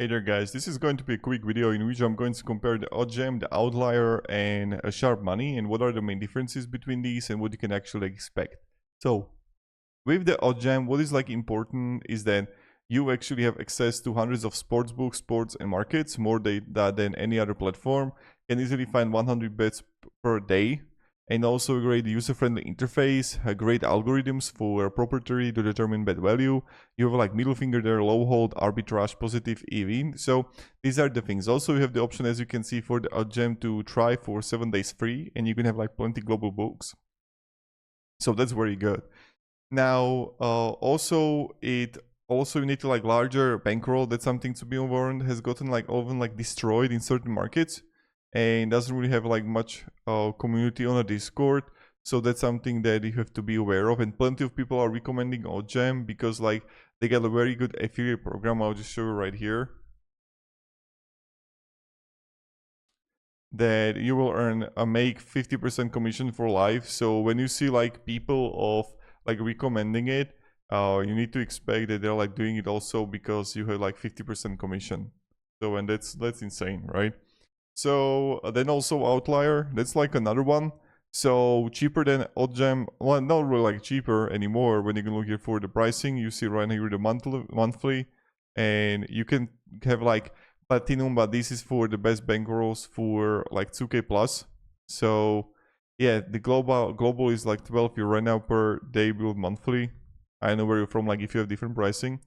Hey there guys, this is going to be a quick video in which I'm going to compare the Oddsjam, the Outlier and SharpMoney and what are the main differences between these and what you can actually expect. So with the Oddsjam, what is important is that you actually have access to hundreds of sports books, sports and markets, more data than any other platform. You can easily find 100 bets per day. And also a great user-friendly interface, great algorithms for proprietary to determine bet value. You have middle finger there, low hold, arbitrage, positive EV. So these are the things. Also, you have the option, as you can see, for the Oddsjam to try for 7 days free, and you can have plenty global books. So that's very good. Now, also you need to larger bankroll. That's something to be warned. Has gotten often destroyed in certain markets. And doesn't really have much community on a Discord, so that's something that you have to be aware of. And plenty of people are recommending Oddsjam because they got a very good affiliate program. I'll just show you right here that you will make 50% commission for life. So when you see people of recommending it, you need to expect that they're doing it also because you have 50% commission. So and that's insane, right? So then also Outlier, that's another one. So cheaper than Oddsjam, well, not really cheaper anymore. When you can look here for the pricing, you see right here the monthly, and you can have platinum, but this is for the best bankrolls for 2K plus. So yeah, the global is 12 euro right now per day build monthly. I don't know where you're from, if you have different pricing,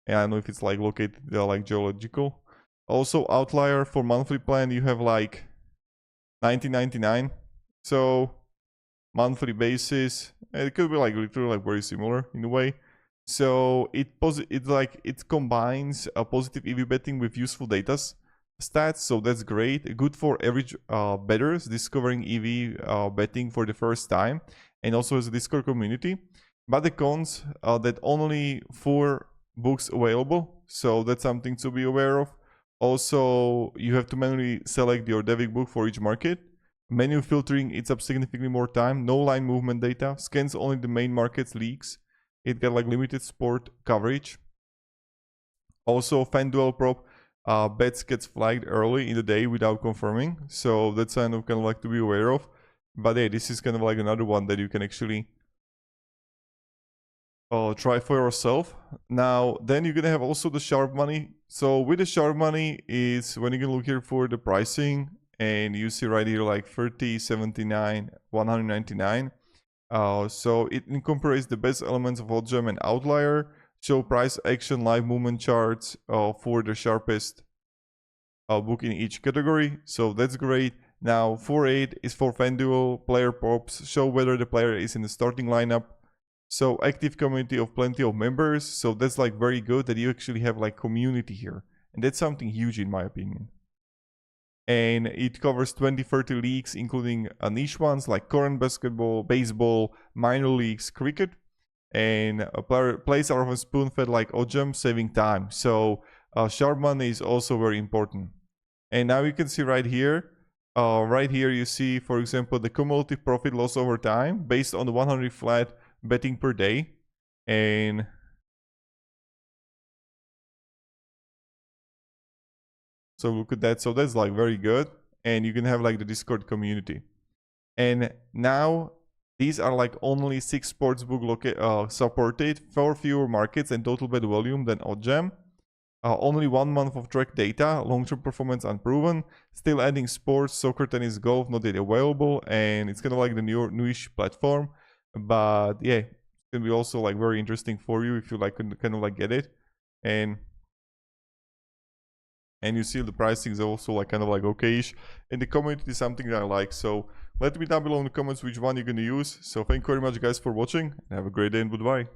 and I don't know if it's located geological. Also Outlier for monthly plan, you have 19.99. So monthly basis, it could be literally very similar in a way. So it combines a positive EV betting with useful data stats, so that's great. Good for average bettors discovering EV betting for the first time, and also has a Discord community. But the cons that only 4 books available, so that's something to be aware of. Also, you have to manually select your Devic book for each market. Menu filtering eats up significantly more time. No line movement data. Scans only the main markets leaks. It got limited sport coverage. Also, FanDuel prop bets gets flagged early in the day without confirming. So that's kind of to be aware of. But hey, this is kind of another one that you can actually try for yourself. Now then you're gonna have also the SharpMoney. So with the SharpMoney is when you can look here for the pricing, and you see right here 30, 79, 199. So it incorporates the best elements of Oddsjam and Outlier. Show price action live movement charts for the sharpest book in each category. So that's great. Now 4.8 is for FanDuel player props. Show whether the player is in the starting lineup. So active community of plenty of members. So that's very good that you actually have community here. And that's something huge in my opinion. And it covers 20-30 leagues, including niche ones like current basketball, baseball, minor leagues, cricket. And plays are often spoon-fed like Oddsjam, saving time. So SharpMoney is also very important. And now you can see right here you see, for example, the cumulative profit loss over time based on the 100 flat betting per day. And so look at that. So that's very good. And you can have the Discord community. And now these are only 6 sportsbook supported, 4 fewer markets and total bet volume than Oddsjam. Only 1 month of track data, long-term performance unproven. Still adding sports, soccer, tennis, golf, not yet available. And it's kind of the newish platform. But yeah, it's gonna be also very interesting for you if you kind of get it. And you see the pricing is also kind of okayish, and the community is something that I like. So let me down below in the comments which one you're gonna use. So thank you very much guys for watching, and have a great day and goodbye.